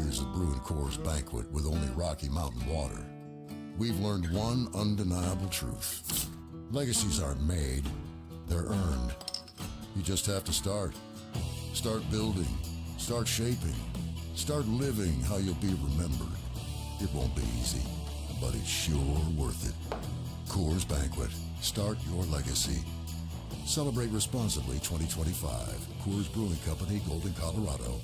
years of brewing Coors Banquet with only Rocky Mountain water, we've learned one undeniable truth. Legacies aren't made, they're earned. You just have to start. Start building, start shaping, start living how you'll be remembered. It won't be easy, but it's sure worth it. Coors Banquet. Start your legacy. Celebrate responsibly 2025. Coors Brewing Company, Golden, Colorado.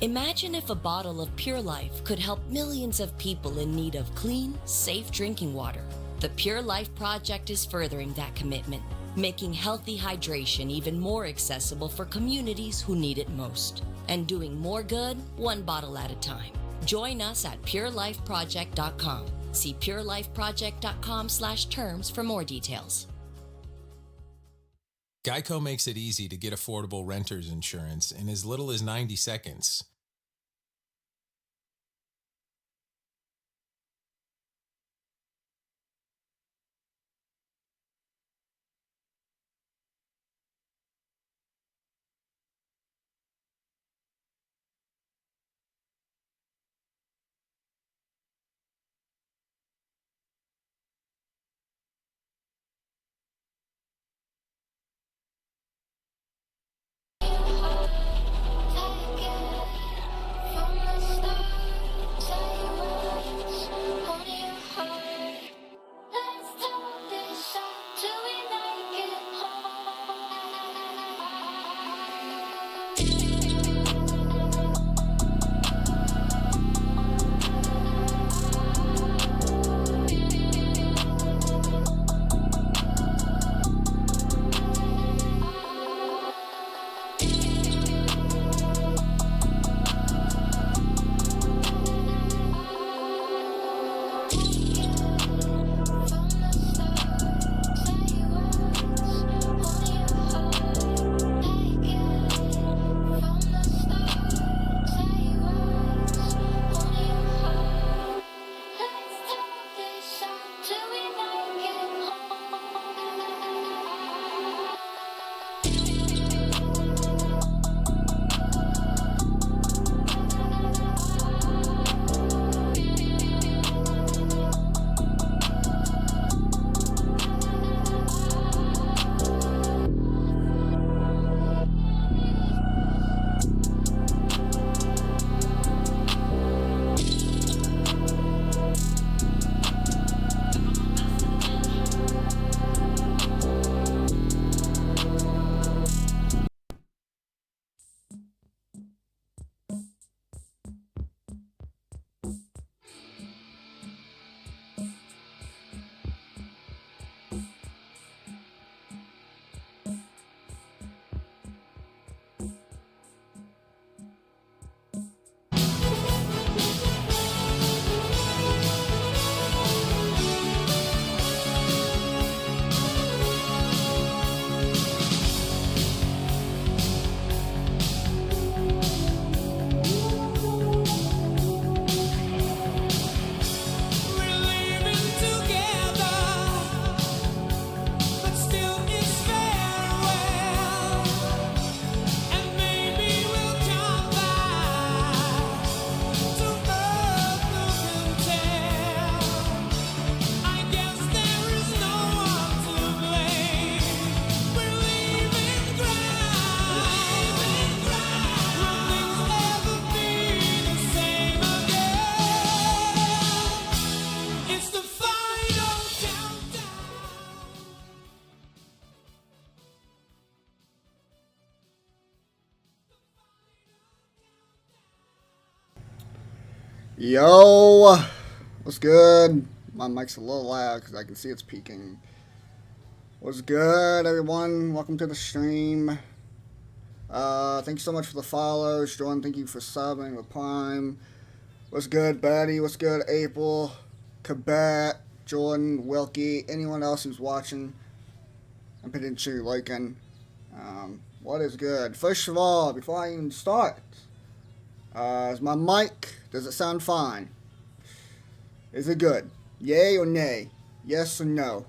Imagine if a bottle of Pure Life could help millions of people in need of clean, safe drinking water. The Pure Life Project is furthering that commitment, making healthy hydration even more accessible for communities who need it most, and doing more good one bottle at a time. Join us at purelifeproject.com. See purelifeproject.com/terms for more details. Geico makes it easy to get affordable renter's insurance in as little as 90 seconds. Yo, what's good? My mic's a little loud because I can see it's peaking. What's good, everyone? Welcome to the stream. Thank you so much for the follows. Jordan, thank you for subbing with Prime. What's good, Betty? What's good, April? Kabat, Jordan, Wilkie, anyone else who's watching? I'm pretty sure you're liking. What is good? First of all, before I even start, is my mic, does it sound fine? Is it good? Yay or nay? Yes or no?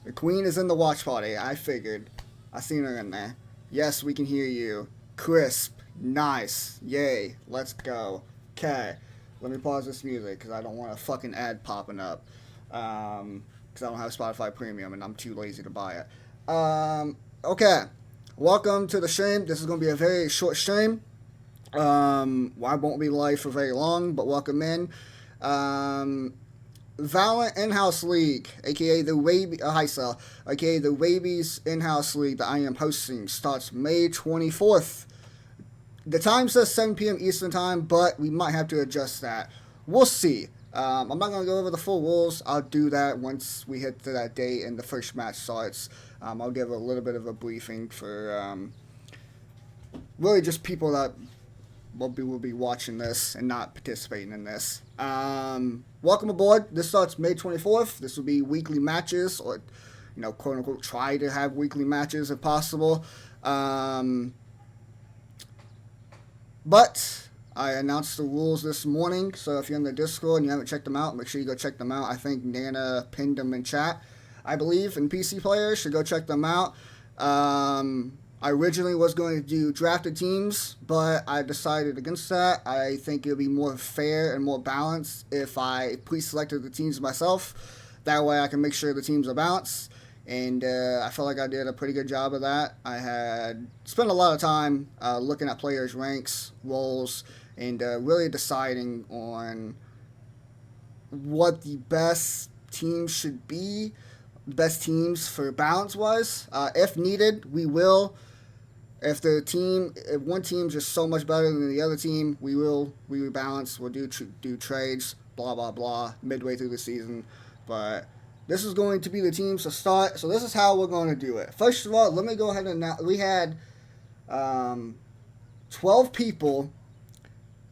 The queen is in the watch party. I figured. I seen her in there. Yes, we can hear you. Crisp, Nice. Yay. Let's go. Okay. Let me pause this music because I don't want a fucking ad popping up. Because I don't have Spotify Premium and I'm too lazy to buy it. Okay. Welcome to the stream. This is going to be a very short stream. I won't be live for very long, but welcome in. Valorant In-House League, aka the aka the Wabies In-House League that I am hosting, starts May 24th. The time says 7 p.m. Eastern Time, but we might have to adjust that. We'll see. I'm not going to go over the full rules. I'll do that once we hit to that date and the first match starts. I'll give a little bit of a briefing for really just people that will be watching this and not participating in this. Welcome aboard. This starts May 24th. This will be weekly matches, or, quote unquote, try to have weekly matches if possible. But I announced the rules this morning, so if you're in the Discord and you haven't checked them out, make sure you go check them out. I think Nana pinned them in chat, I believe, and PC players should go check them out. I originally was going to do drafted teams, but I decided against that. I think it would be more fair and more balanced if I pre-selected the teams myself. That way I can make sure the teams are balanced. And I felt like I did a pretty good job of that. I had spent a lot of time looking at players' ranks, roles, and really deciding on what the best teams should be, best teams for balance-wise. If needed, we will. If one team's just so much better than the other team, we rebalance. We'll do trades, blah blah blah, midway through the season. But this is going to be the teams to start. So this is how we're going to do it. First of all, let me go ahead and we had 12 people,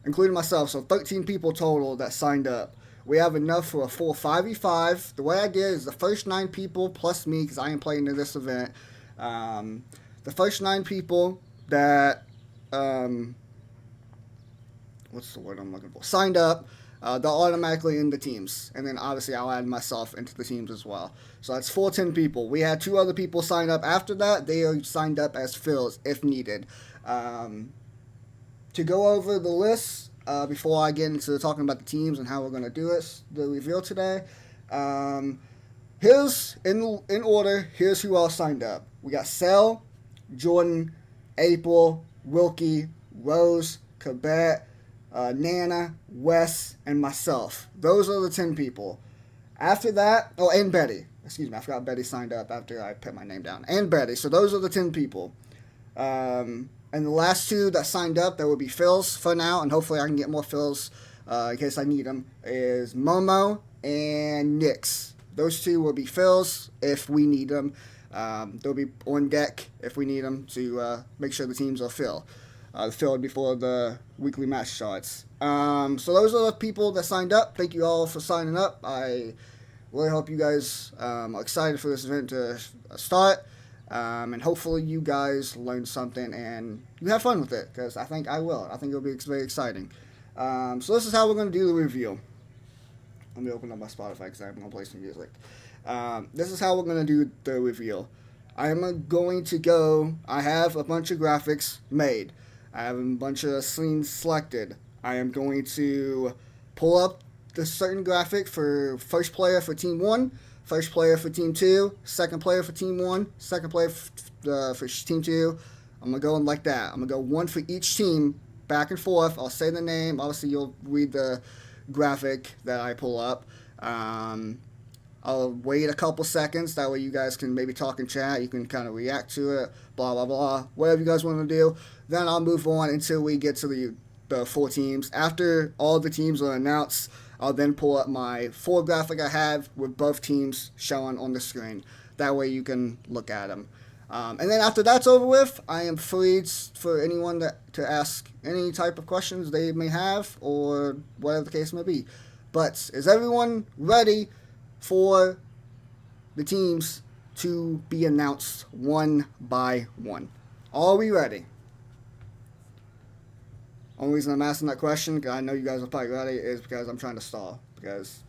including myself, so 13 people total that signed up. We have enough for a full 5v5. The way I did is the first 9 people plus me, because I am playing in this event. The first 9 people that, what's the word I'm looking for? Signed up, they're automatically in the teams. And then obviously I'll add myself into the teams as well. So that's 10 people. We had 2 other people sign up after that. They are signed up as fills if needed. To go over the list, before I get into talking about the teams and how we're going to do it, the reveal today, here's, in order, here's who all signed up. We got Cell, Jordan, April, Wilkie, Rose, Quebec, Nana, Wes, and myself. Those are the 10 people. After that, and Betty. Excuse me, I forgot Betty signed up after I put my name down. And Betty. So those are the 10 people. And the last 2 that signed up, that would be Phil's for now, and hopefully I can get more Phil's in case I need them, is Momo and Nyx. Those 2 will be Phil's if we need them. They'll be on deck if we need them to make sure the teams are filled before the weekly match starts. So those are the people that signed up. Thank you all for signing up. I really hope you guys are excited for this event to start. And hopefully you guys learn something and you have fun with it, because I think I will. I think it'll be very exciting. So this is how we're going to do the review. Let me open up my Spotify because I'm going to play some music. This is how we're going to do the reveal. I am going to go, I have a bunch of graphics made. I have a bunch of scenes selected. I am going to pull up the certain graphic for first player for Team 1, first player for Team 2, second player for Team 1, second player for Team 2. I'm going to go in like that. I'm going to go one for each team, back and forth. I'll say the name. Obviously, you'll read the graphic that I pull up. I'll wait a couple seconds. That way you guys can maybe talk in chat. You can kind of react to it, blah, blah, blah. Whatever you guys want to do. Then I'll move on until we get to the 4 teams. After all the teams are announced, I'll then pull up my 4 graphic I have with both teams showing on the screen. That way you can look at them. And then after that's over with, I am free for anyone to ask any type of questions they may have or whatever the case may be. But is everyone ready for the teams to be announced one by one? Are we ready? Only reason I'm asking that question, because I know you guys are probably ready, is because I'm trying to stall. Because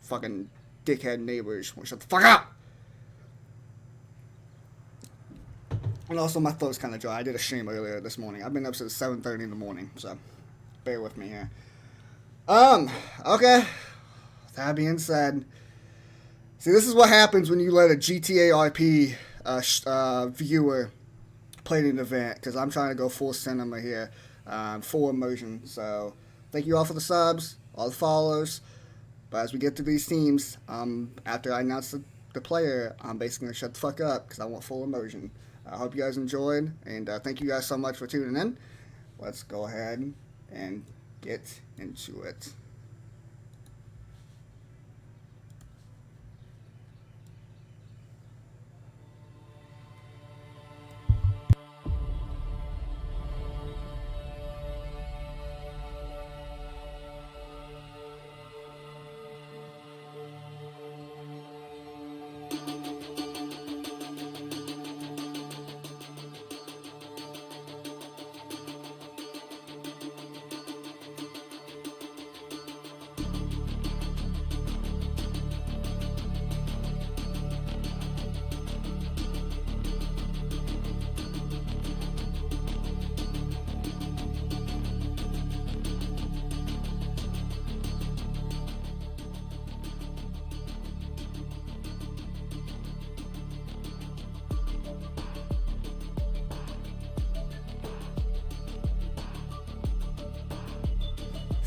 fucking dickhead neighbors won't shut the fuck up! And also my throat's kind of dry. I did a stream earlier this morning. I've been up since 7:30 in the morning, so bear with me here. Okay. That being said, see, this is what happens when you let a GTA RP viewer play an event, because I'm trying to go full cinema here, full immersion. So thank you all for the subs, all the followers. But as we get to these teams, after I announce the player, I'm basically going to shut the fuck up because I want full immersion. I hope you guys enjoyed, and thank you guys so much for tuning in. Let's go ahead and get into it.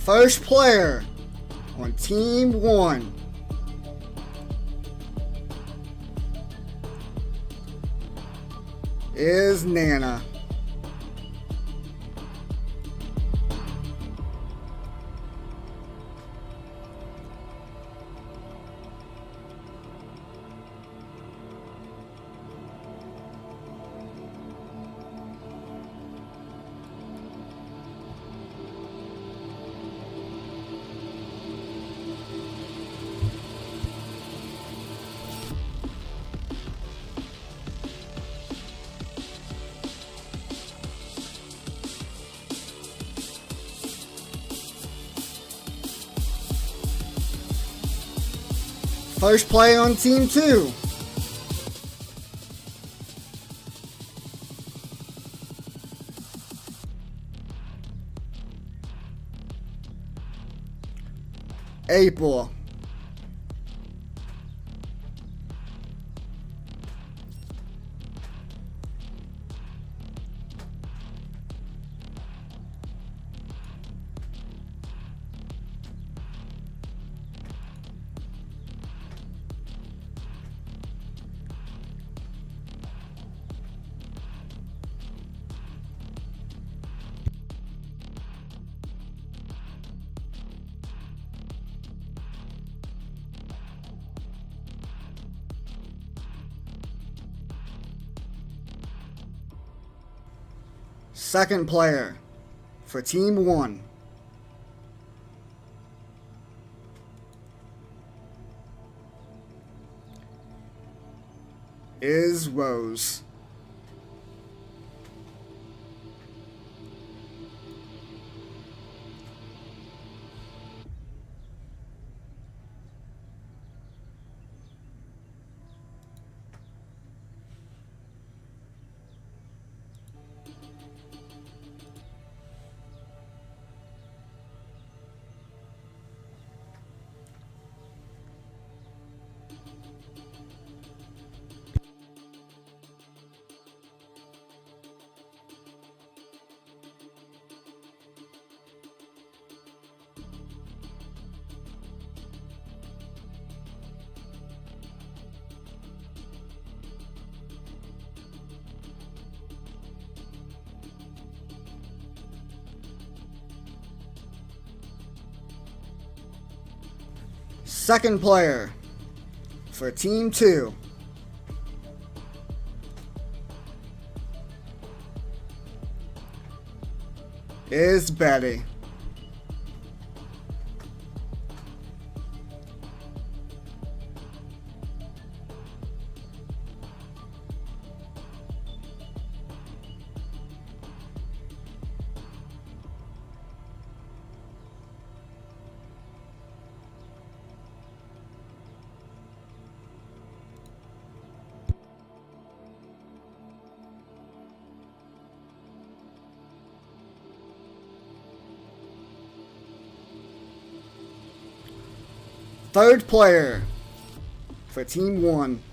First player on Team 1 is Nana. First play on Team 2. April. Second player for Team 1 is Rose. Second player for Team 2 is Betty. Third player for Team 1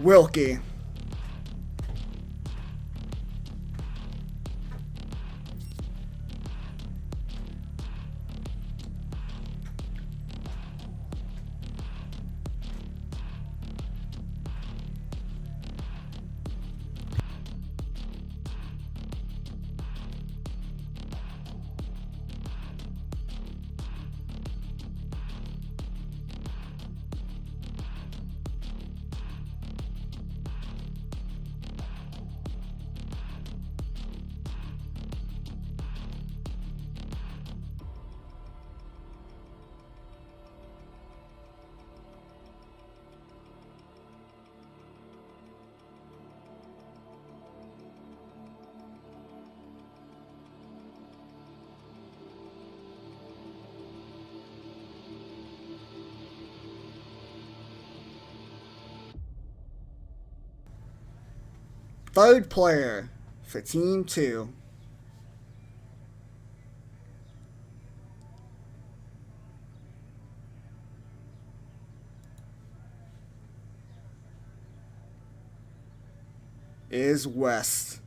Wilkie. Third player for Team 2 is West.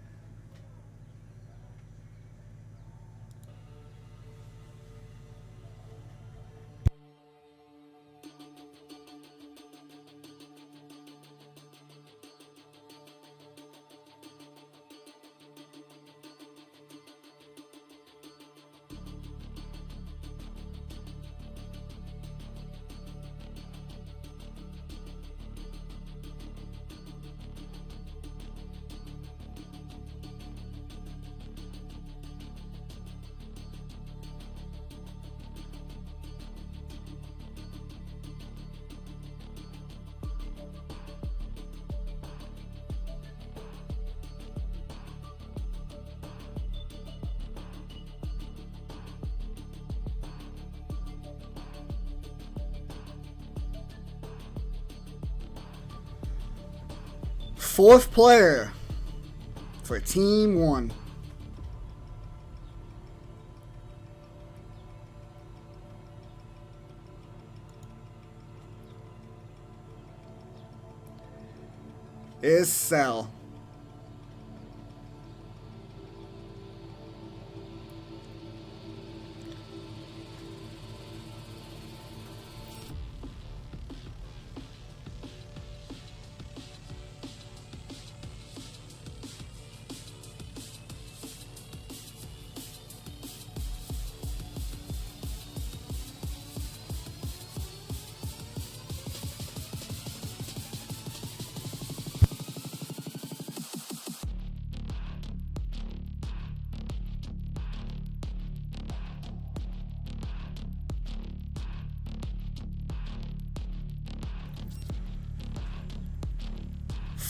Fourth player for Team 1 is Cell.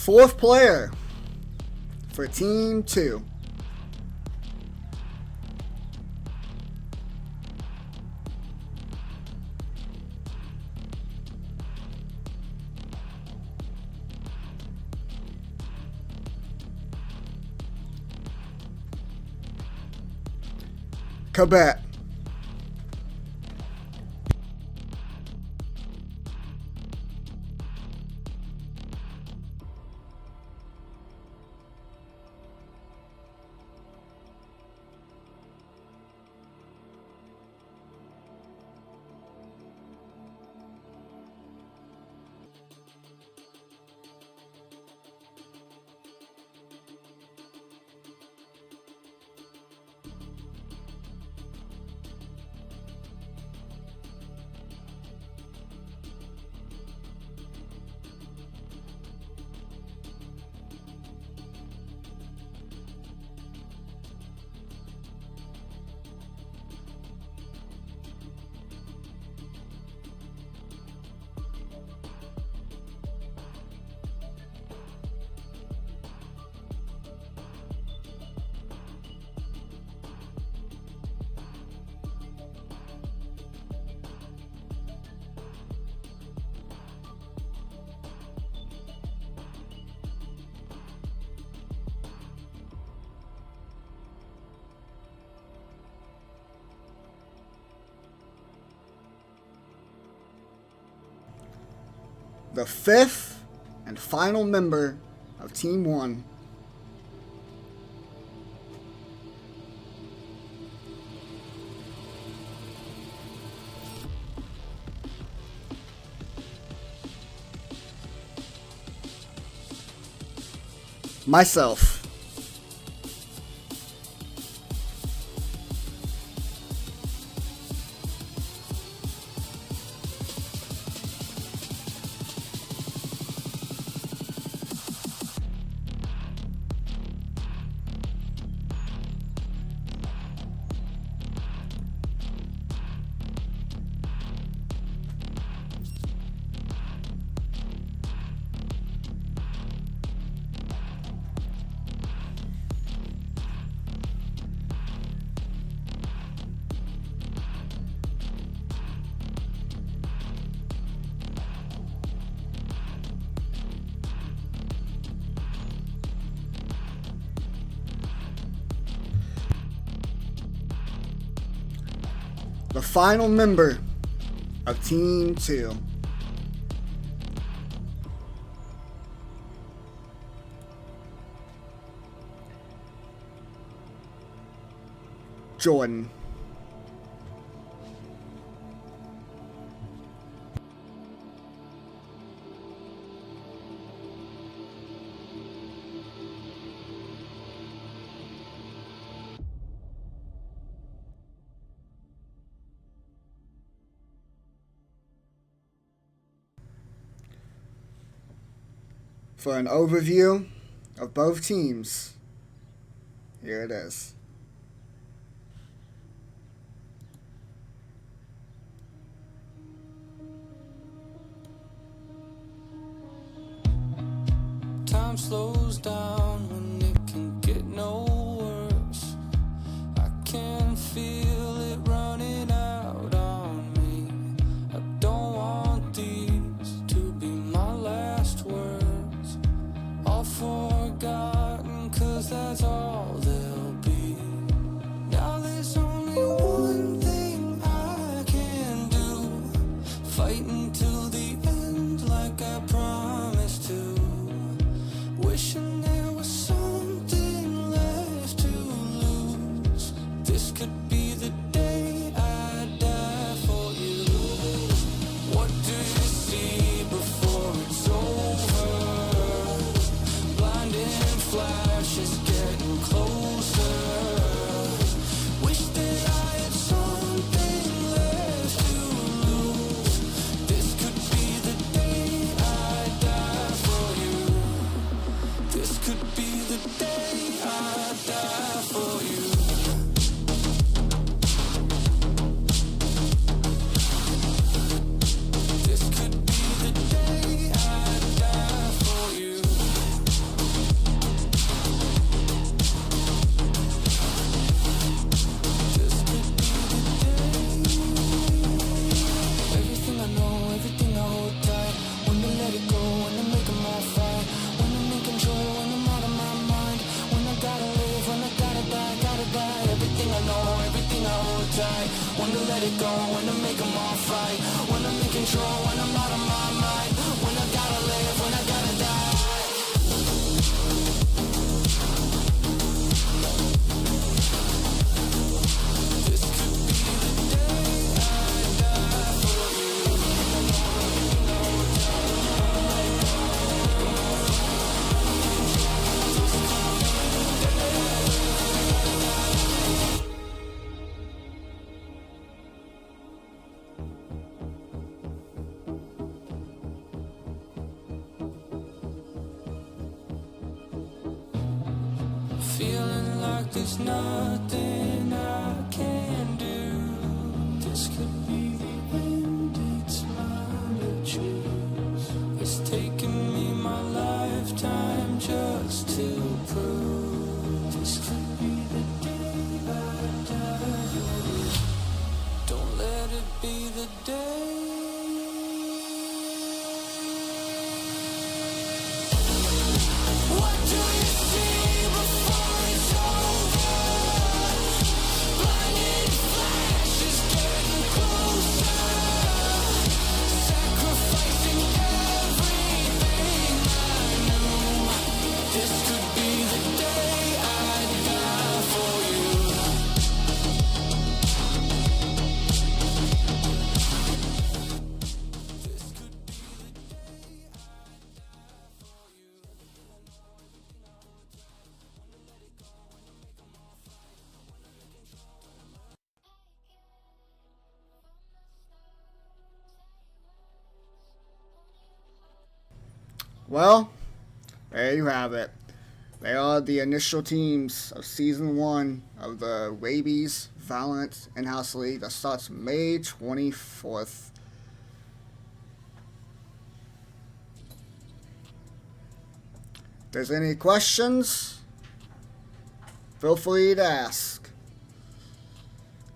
Fourth player for Team 2 Quebec. the fifth and final member of Team 1. Myself. The final member of Team 2. Jordan. For an overview of both teams, here it is. Time slows down when it can get no worse. I can feel it running out on me. I don't want these to be my last words. All forgotten, 'cause that's all they'll be. Now there's only one thing I can do. Fight until the end like I promised to. Wishing there was something left to lose. This could be the day I die for you. What do you see before it's over? Blinding flashes getting closer. Wish that I had something left to lose. This could be the day I die for you. This could be the day I die for you. This could be the day I die for you. This could be the day. Everything I know, everything I hold tight. When to let it go, when to make 'em all fight. When I'm in control, when I'm out of my mind. When I gotta live, when I gotta die, gotta die. Everything I know, everything I hold tight. When to let it go, when to make 'em all fight. When I'm in control, when I'm out of my mind. When I gotta live, when I gotta die. This could be the day I die for you. Feeling like there's nothing I can do. This could be the end, it's mine to choose. It's taken me my lifetime just to prove. This could be the day I die. Don't let it be the day. What do you see before it's over? Blinding flashes getting closer. Sacrificing every Well, there you have it. They are the initial teams of Season 1 of the Rabies Valorant In-House League that starts May 24th. If there's any questions, feel free to ask.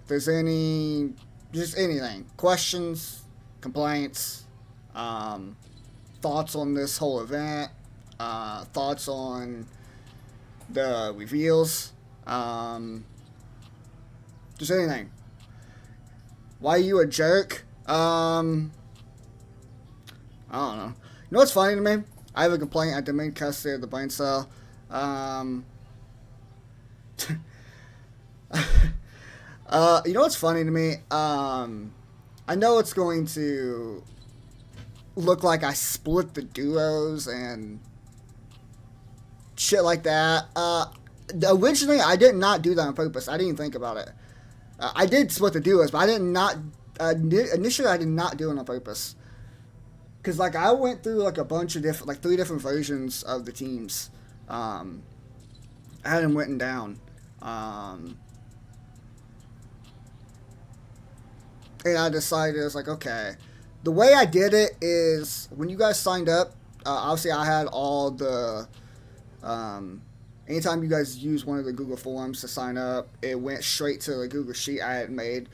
If there's any, just anything, questions, complaints, thoughts on this whole event, thoughts on the reveals, just anything. Why are you a jerk? I don't know. You know what's funny to me? I have a complaint at the main custody of the brain cell. You know what's funny to me? I know it's going to look like I split the duos and shit like that. Originally, I did not do that on purpose. I didn't even think about it. I did split the duos, but I did not. Initially, I did not do it on purpose. Cause like I went through like a bunch of different, like 3 different versions of the teams. I had them written down. And I decided, I was like, okay. The way I did it is, when you guys signed up, obviously I had all the, anytime you guys use one of the Google Forms to sign up, it went straight to the Google Sheet I had made,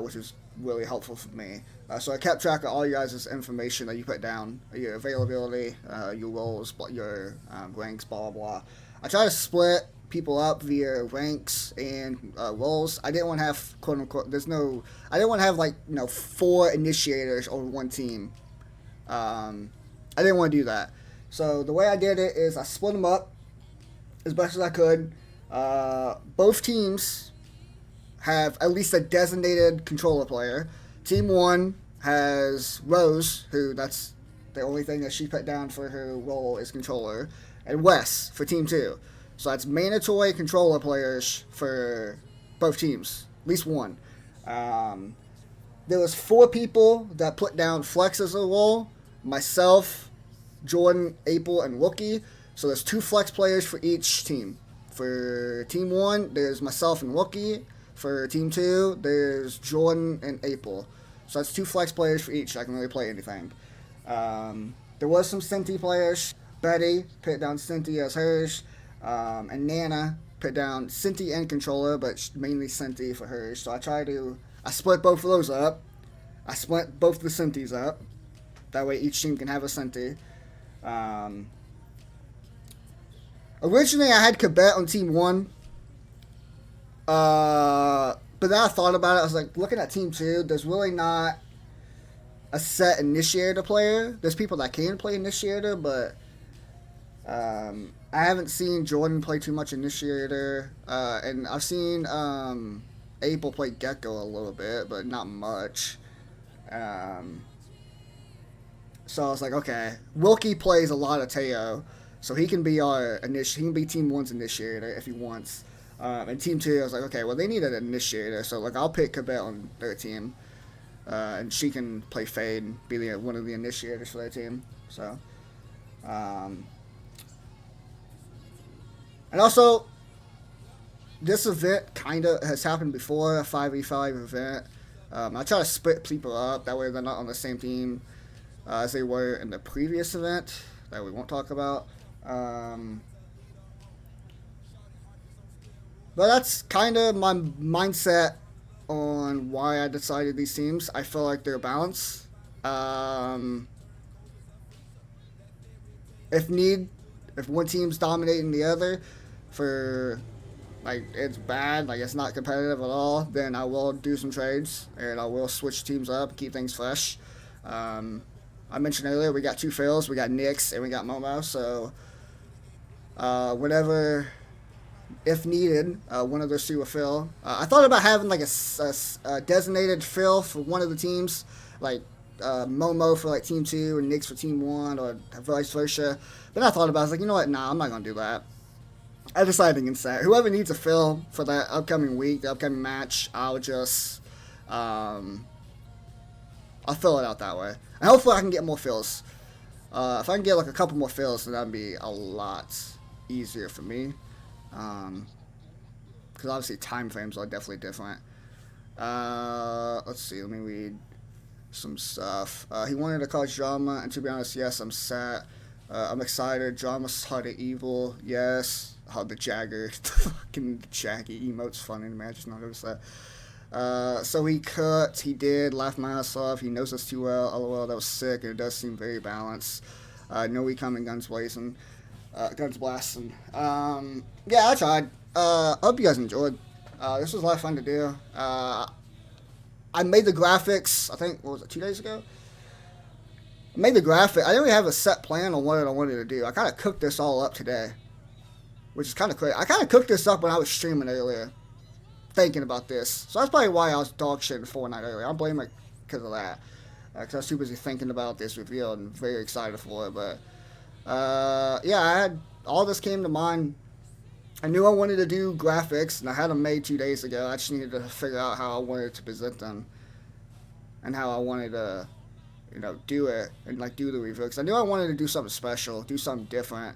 which was really helpful for me. So I kept track of all you guys' information that you put down, your availability, your roles, your ranks, blah, blah, blah. I try to split people up via ranks and roles. I didn't want to have, quote unquote, I didn't want to have like, 4 initiators over one team. I didn't want to do that. So the way I did it is I split them up as best as I could. Both teams have at least a designated controller player. Team 1 has Rose, who that's the only thing that she put down for her role is controller, and Wes for Team 2. So that's mandatory controller players for both teams, at least one. There was 4 people that put down Flex as a role, myself, Jordan, April, and Wookie. So there's 2 Flex players for each team. For Team 1, there's myself and Wookie. For Team 2, there's Jordan and April. So that's 2 Flex players for each. I can really play anything. There was some Cinti players. Betty put down Cinti as hers. And Nana put down Cinti and controller, but mainly Cinti for hers. So I split both of those up. I split both the Cintis up. That way each team can have a Cinti. Originally I had Quebec on Team 1. But then I thought about it. I was like, looking at Team 2, there's really not a set initiator player. There's people that can play initiator, but I haven't seen Jordan play too much initiator. And I've seen April play Gecko a little bit, but not much. So I was like, okay. Wilkie plays a lot of Teo, so he can be he can be Team 1's initiator if he wants. And Team 2, I was like, okay, well, they need an initiator, so like I'll pick Quebec on their team, and she can play Fade and be one of the initiators for their team. So, and also, this event kind of has happened before, a 5v5 event. I try to split people up, that way they're not on the same team as they were in the previous event that we won't talk about. But that's kind of my mindset on why I decided these teams. I feel like they're balanced. If one team's dominating the other for, like, it's bad, like it's not competitive at all, then I will do some trades and I will switch teams up, keep things fresh. I mentioned earlier we got 2 fills, we got Nyx and we got Momo, so whenever, if needed, one of those 2 will fill. I thought about having like a designated fill for one of the teams, like Momo for like Team 2 and Nyx for Team 1 or vice versa. But I thought about it, I was like, you know what, nah, I'm not going to do that. I decided against that. Whoever needs a fill for that upcoming week, the upcoming match, I'll just, I'll fill it out that way. And hopefully I can get more fills. If I can get like a couple more fills, then that'd be a lot easier for me. Because obviously time frames are definitely different. Let's see, let me read some stuff. He wanted to cause drama, and to be honest, yes, I'm sad. I'm excited. Drama started evil. Yes. Oh, the Jagger. The fucking Jaggy emote's funny to me. I just noticed that. So he cut. He did. Laughed my ass off. He knows us too well. LOL, that was sick. And it does seem very balanced. No we coming guns blazing. Guns blasting. Yeah, I tried. Hope you guys enjoyed. This was a lot of fun to do. I made the graphics, I think, what was it, 2 days ago? I made the graphic. I didn't really have a set plan on what I wanted to do. I kind of cooked this all up today, which is kind of crazy. I kind of cooked this up when I was streaming earlier, thinking about this. So that's probably why I was dog shitting Fortnite earlier. I'm blaming it because of that. Because I was too busy thinking about this reveal and very excited for it. But, yeah, all this came to mind. I knew I wanted to do graphics, and I had them made 2 days ago. I just needed to figure out how I wanted to present them and how I wanted to, do it and, do the review. Because I knew I wanted to do something special, do something different.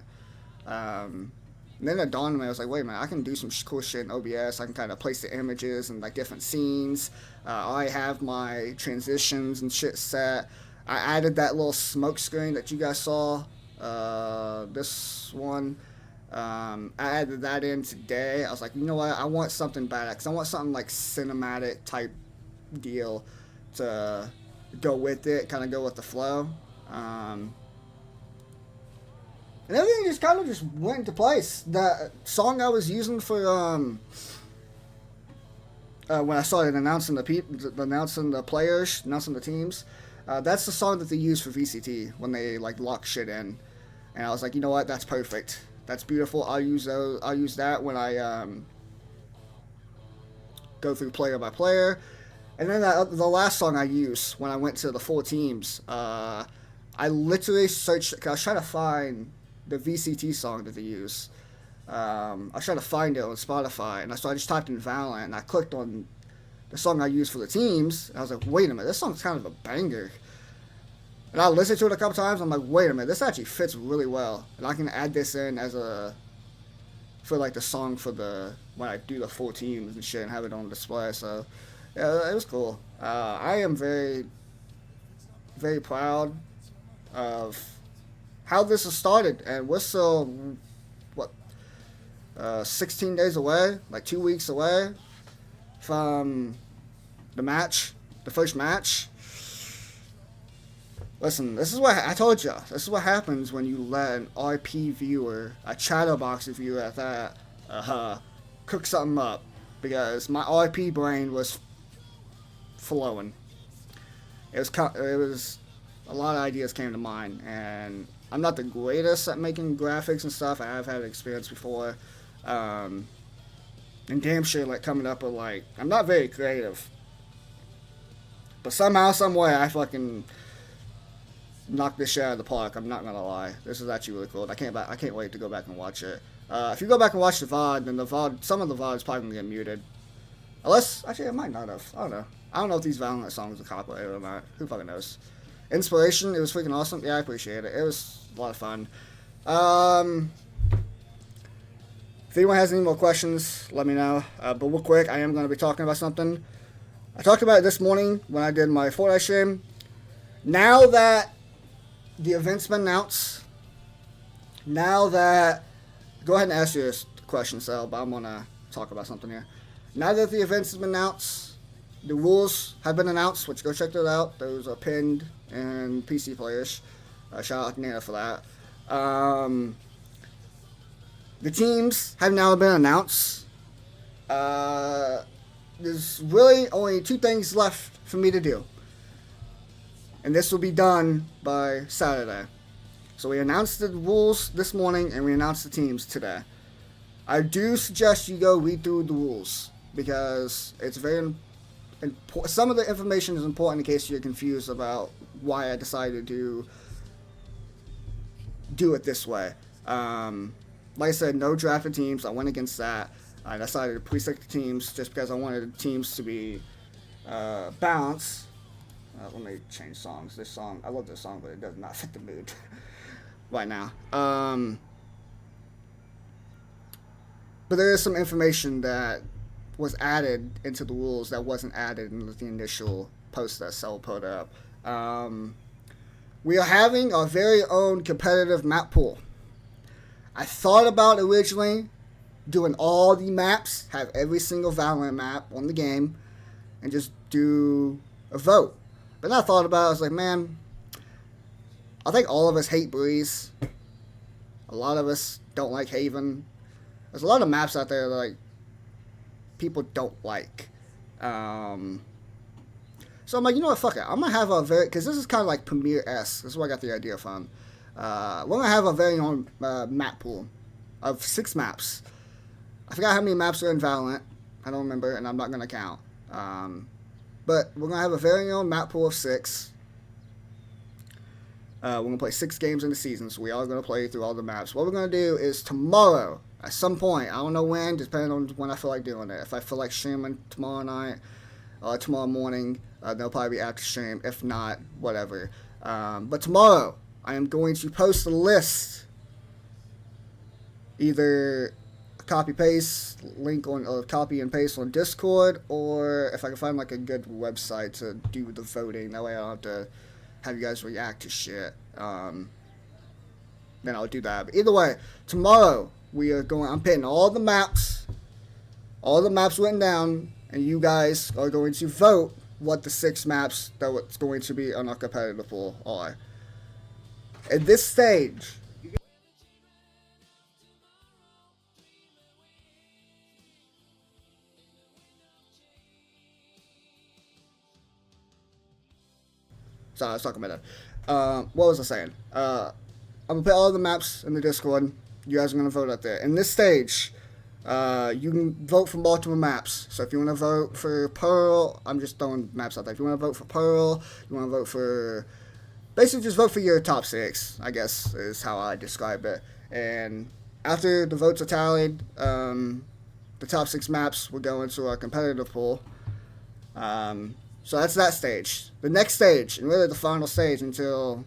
And then it dawned on me, I was like, wait a minute, I can do some cool shit in OBS. I can kind of place the images and, different scenes. I have my transitions and shit set. I added that little smoke screen that you guys saw. This one. I added that in today. I was like, you know what? I want something badass. I want something cinematic type deal to go with it, kind of go with the flow. And everything just kind of just went into place. The song I was using for when I started announcing the players, announcing the teams, that's the song that they use for VCT when they lock shit in. And I was like, you know what? That's perfect. That's beautiful. I'll use that when I go through player by player. And then the last song I used when I went to the full teams, I literally searched, because I was trying to find the VCT song that they use. I was trying to find it on Spotify, and so I just typed in Valorant, and I clicked on the song I used for the teams, and I was like, wait a minute, this song's kind of a banger. And I listened to it a couple times, I'm like, wait a minute, this actually fits really well. And I can add this in for the song for when I do the full teams and shit and have it on display. So, yeah, it was cool. I am very, very proud of how this has started. And we're still, 16 days away, 2 weeks away from the first match. Listen, this is what I told you. This is what happens when you let an RP viewer, a Chatterbox viewer at that, cook something up. Because my RP brain was flowing. It was a lot of ideas came to mind, and I'm not the greatest at making graphics and stuff. I have had experience before, and damn sure coming up with I'm not very creative. But somehow, some way, I fucking knock this shit out of the park. I'm not gonna lie. This is actually really cool. I can't wait to go back and watch it. If you go back and watch the VOD, then some of the VOD is probably gonna get muted. Unless, actually, it might not have. I don't know. I don't know if these Valorant songs are copyrighted or not. Who fucking knows? Inspiration, it was freaking awesome. Yeah, I appreciate it. It was a lot of fun. If anyone has any more questions, let me know. But real quick, I am going to be talking about something. I talked about it this morning when I did my Fortnite stream. Now that the event's been announced, go ahead and ask your question, Sal, but I'm going to talk about something here. Now that the events has been announced, the rules have been announced, which go check that out. Those are pinned and PC players. Shout out to Nana for that. The teams have now been announced. There's really only 2 things left for me to do. And this will be done by Saturday. So we announced the rules this morning, and we announced the teams today. I do suggest you go read through the rules, because it's very important. Some of the information is important in case you're confused about why I decided to do it this way. Like I said, no drafted teams. I went against that. I decided to pre-select the teams just because I wanted the teams to be balanced. Let me change songs. This song, I love this song, but it does not fit the mood. right now. But there is some information that was added into the rules that wasn't added in the initial post that Cell put up. We are having our very own competitive map pool. I thought about originally doing all the maps, have every single Valorant map on the game, and just do a vote. But then I thought about it, I was like, man, I think all of us hate Breeze. A lot of us don't like Haven. There's a lot of maps out there that, like, people don't like. So I'm like, you know what, fuck it. I'm going to have a very, because this is kind of like Premiere-esque. This is where I got the idea from. We're going to have a very own map pool of 6 maps. I forgot how many maps are in Valorant. I don't remember, and I'm not going to count. But we're going to have a very own map pool of 6. We're going to play 6 games in the season, so we are going to play through all the maps. What we're going to do is tomorrow, at some point, I don't know when, depending on when I feel like doing it. If I feel like streaming tomorrow night, tomorrow morning, they'll probably be after stream. If not, whatever. But tomorrow, I am going to post a list. Either a copy-paste link on, or copy and paste on Discord, or if I can find like a good website to do the voting. That way I don't have to have you guys react to shit. Then I'll do that. But either way, tomorrow we are going. I'm pitting all the maps written down, and you guys are going to vote what the 6 maps that what's going to be on our competitive pool are. At this stage, sorry, I was talking about that. What was I saying? I'm going to put all the maps in the Discord. You guys are going to vote out there. In this stage, you can vote for multiple maps. So if you want to vote for Pearl, I'm just throwing maps out there. If you want to vote for Pearl, you want to vote for... Basically, just vote for your top 6, I guess, is how I describe it. And after the votes are tallied, the top 6 maps will go into our competitive pool. So that's that stage. The next stage, and really the final stage until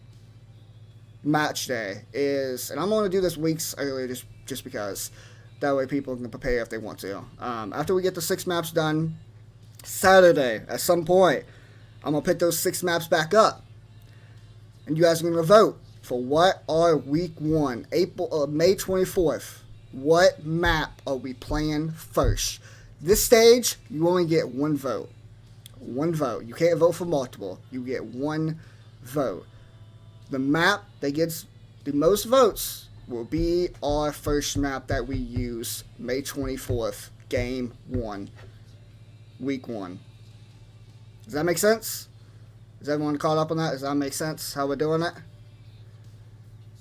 match day, is, and I'm going to do this weeks earlier just because that way people can prepare if they want to. After we get the 6 maps done, Saturday, at some point, I'm going to pick those 6 maps back up. And you guys are going to vote for what are week 1, May 24th. What map are we playing first? This stage, you only get 1 vote. 1 vote. You can't vote for multiple. You get 1 vote. The map that gets the most votes will be our first map that we use May 24th, game 1, week 1. Does that make sense? Is everyone caught up on that? Does that make sense how we're doing it?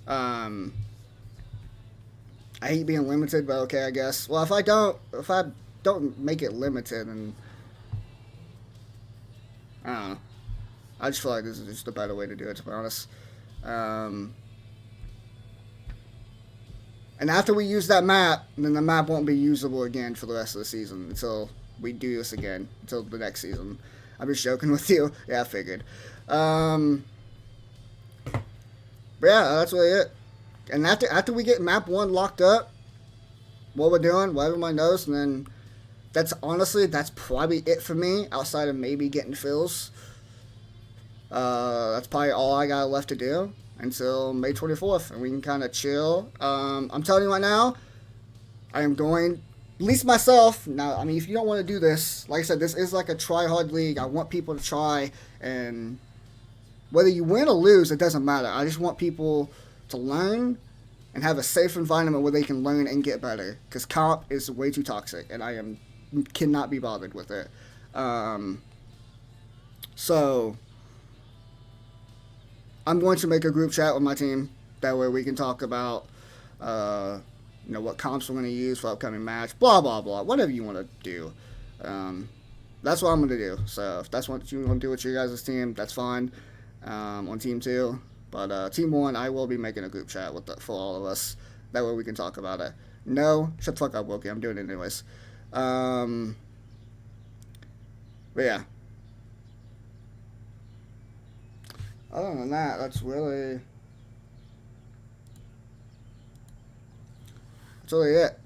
I hate being limited, but okay, I guess. Well, if I don't make it limited, and I don't know. I just feel like this is just a better way to do it, to be honest. And after we use that map, then the map won't be usable again for the rest of the season until we do this again, until the next season. I'm just joking with you. Yeah, I figured. But yeah, that's really it. And after we get map 1 locked up, what we're doing, what everyone knows, and then that's probably it for me, outside of maybe getting fills. That's probably all I got left to do until May 24th, and we can kind of chill. I'm telling you right now, I am going, at least myself, now, I mean, if you don't want to do this, like I said, this is like a try-hard league. I want people to try, and whether you win or lose, it doesn't matter. I just want people to learn and have a safe environment where they can learn and get better, because comp is way too toxic, and I cannot be bothered with it. So I'm going to make a group chat with my team. That way we can talk about, what comps we're going to use for upcoming match, blah, blah, blah, whatever you want to do. That's what I'm going to do. So if that's what you want to do with your guys' team, that's fine. On team 2. But team 1, I will be making a group chat for all of us. That way we can talk about it. No, shut the fuck up, Wookie. I'm doing it anyways. But yeah. Other than that, that's really That's really it.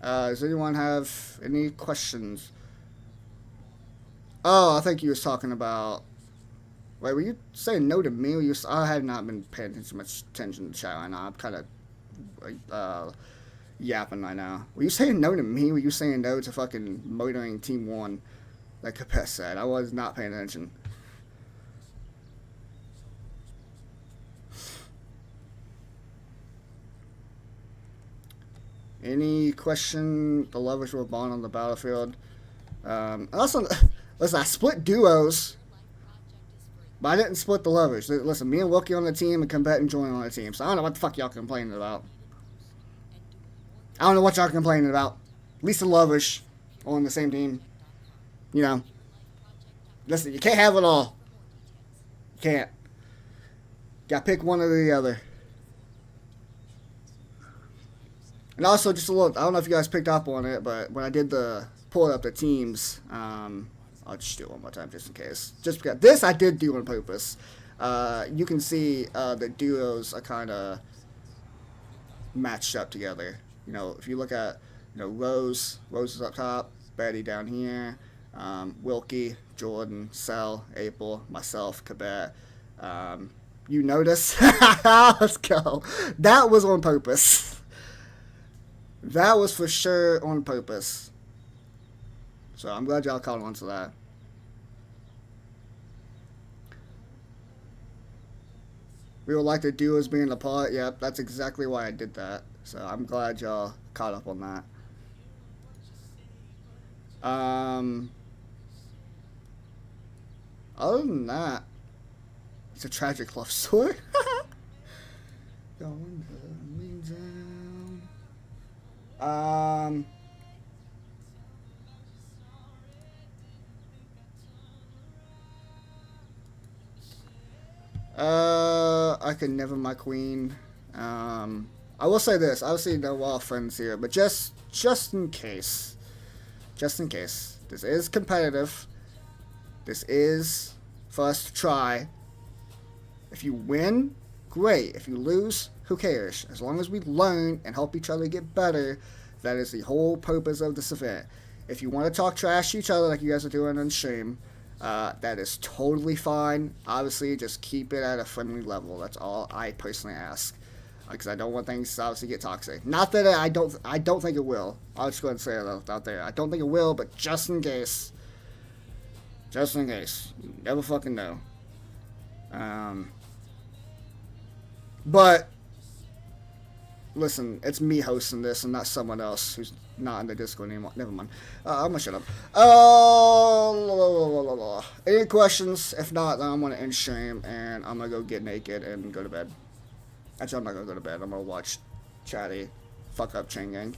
Does anyone have any questions? Oh, I think you was talking about... Wait, were you saying no to me? I have not been paying much attention to the chat right now. I'm kind of yapping right now. Were you saying no to me? Were you saying no to fucking motoring Team 1? Like Capet said. I was not paying attention. Any question? The lovers were born on the battlefield. Also, listen, I split duos, but I didn't split the lovers. Listen, me and Wilkie on the team and Combat and Join on the team. So I don't know what the fuck y'all complaining about. I don't know what y'all complaining about. At least the lovers on the same team. You know. Listen, you can't have it all. You can't. Gotta pick one or the other. And also, just a little, I don't know if you guys picked up on it, but when I did pull up the teams, I'll just do it one more time just in case. Just because, this I did do on purpose. You can see the duos are kind of matched up together. You know, if you look at, Rose is up top, Betty down here, Wilkie, Jordan, Sel, April, myself, Cabet. You notice? Let's go. That was on purpose. That was for sure on purpose. So I'm glad y'all caught on to that. We would like the duos being apart. Yep, that's exactly why I did that. So I'm glad y'all caught up on that. Other than that, it's a tragic love story. Going me down. I could never my queen. I will say this. Obviously, no wild friends here, but just in case. Just in case. This is competitive. This is for us to try. If you win, great. If you lose, who cares? As long as we learn and help each other get better, that is the whole purpose of this event. If you want to talk trash to each other like you guys are doing on stream, that is totally fine. Obviously, just keep it at a friendly level. That's all I personally ask, because I don't want things to obviously get toxic. Not that I don't think it will. I'll just go ahead and say it out there. I don't think it will, but just in case. Just in case. You never fucking know. But listen, it's me hosting this and not someone else who's not in the Discord anymore. Never mind. I'm gonna shut up. Any questions? If not, then I'm gonna end stream and I'm gonna go get naked and go to bed. Actually, I'm not gonna go to bed. I'm gonna watch Chatty fuck up Chain Gang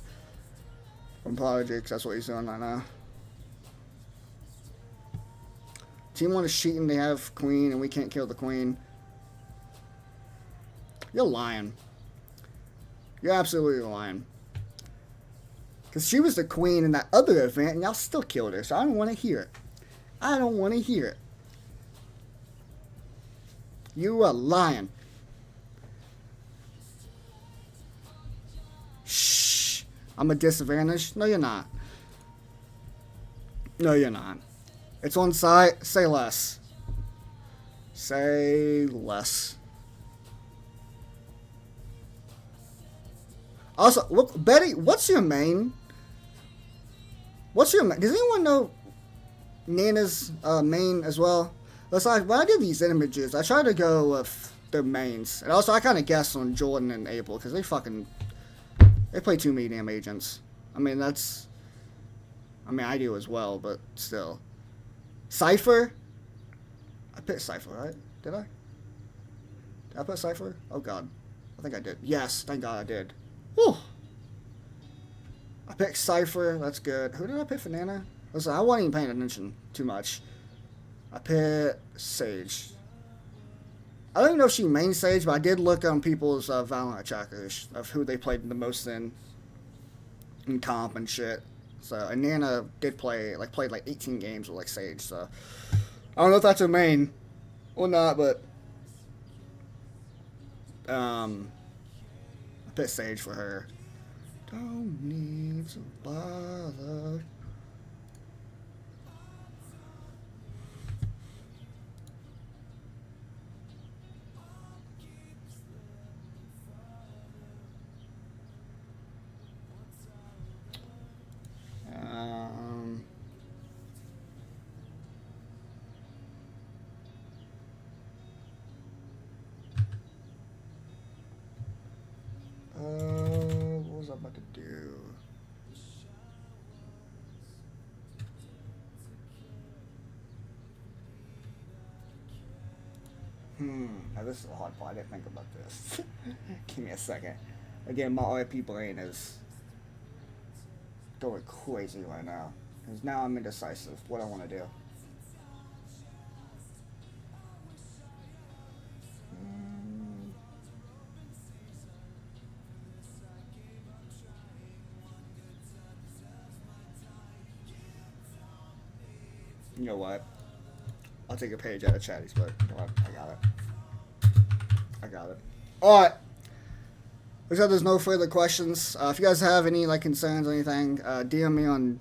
from Prodigy, because that's what he's doing right now. Team 1 is cheating. They have queen and we can't kill the queen. You're lying. You're absolutely lying. Because she was the queen in that other event and y'all still killed her. So I don't want to hear it. I don't want to hear it. You are lying. Shh. I'm a disadvantage. No, you're not. No, you're not. It's on site. Say less. Say less. Also, look, Betty, what's your main? What's your main? Does anyone know Nana's main as well? It's like, when I do these images, I try to go with their mains. And also, I kind of guess on Jordan and Abel, because they play too many damn agents. I mean, I do as well, but still. Cypher? I picked Cypher, right? Did I? Did I put Cypher? Oh, God. I think I did. Yes, thank God I did. Whew. I picked Cypher. That's good. Who did I pick for Nana? Listen, I wasn't even paying attention too much. I picked Sage. I don't even know if she main Sage, but I did look on people's Valorant trackers of who they played the most in comp and shit. So, and Nana did played like 18 games with like Sage. So, I don't know if that's her main or not, but I picked Sage for her. Don't need to bother. What was I about to do? Now this is the hard part. I didn't think about this. Give me a second. Again, my RP brain is going crazy right now. Because now I'm indecisive. What I want to do. You know what? I'll take a page out of Chatty's book. Well, I got it. I got it. Alright. Looks like there's no further questions. If you guys have any like concerns or anything, DM me on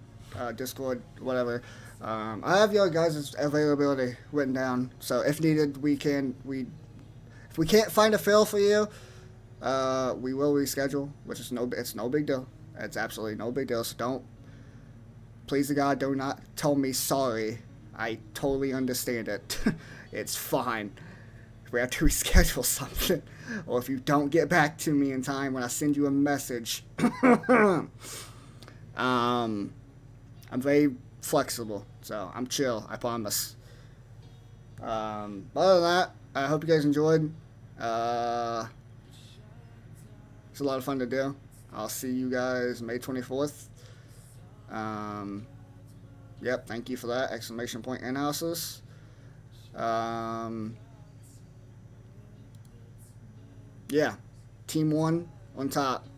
Discord, whatever. I have your guys' availability written down, so if needed, if we can't find a fill for you, we will reschedule, which is it's no big deal. It's absolutely no big deal. So please to God, do not tell me sorry. I totally understand it. It's fine. If we have to reschedule something, or if you don't get back to me in time when I send you a message, I'm very flexible, so I'm chill, I promise. Other than that, I hope you guys enjoyed. It's a lot of fun to do. I'll see you guys May 24th. Yep, thank you for that! Exclamation point analysis. Yeah, Team 1 on top.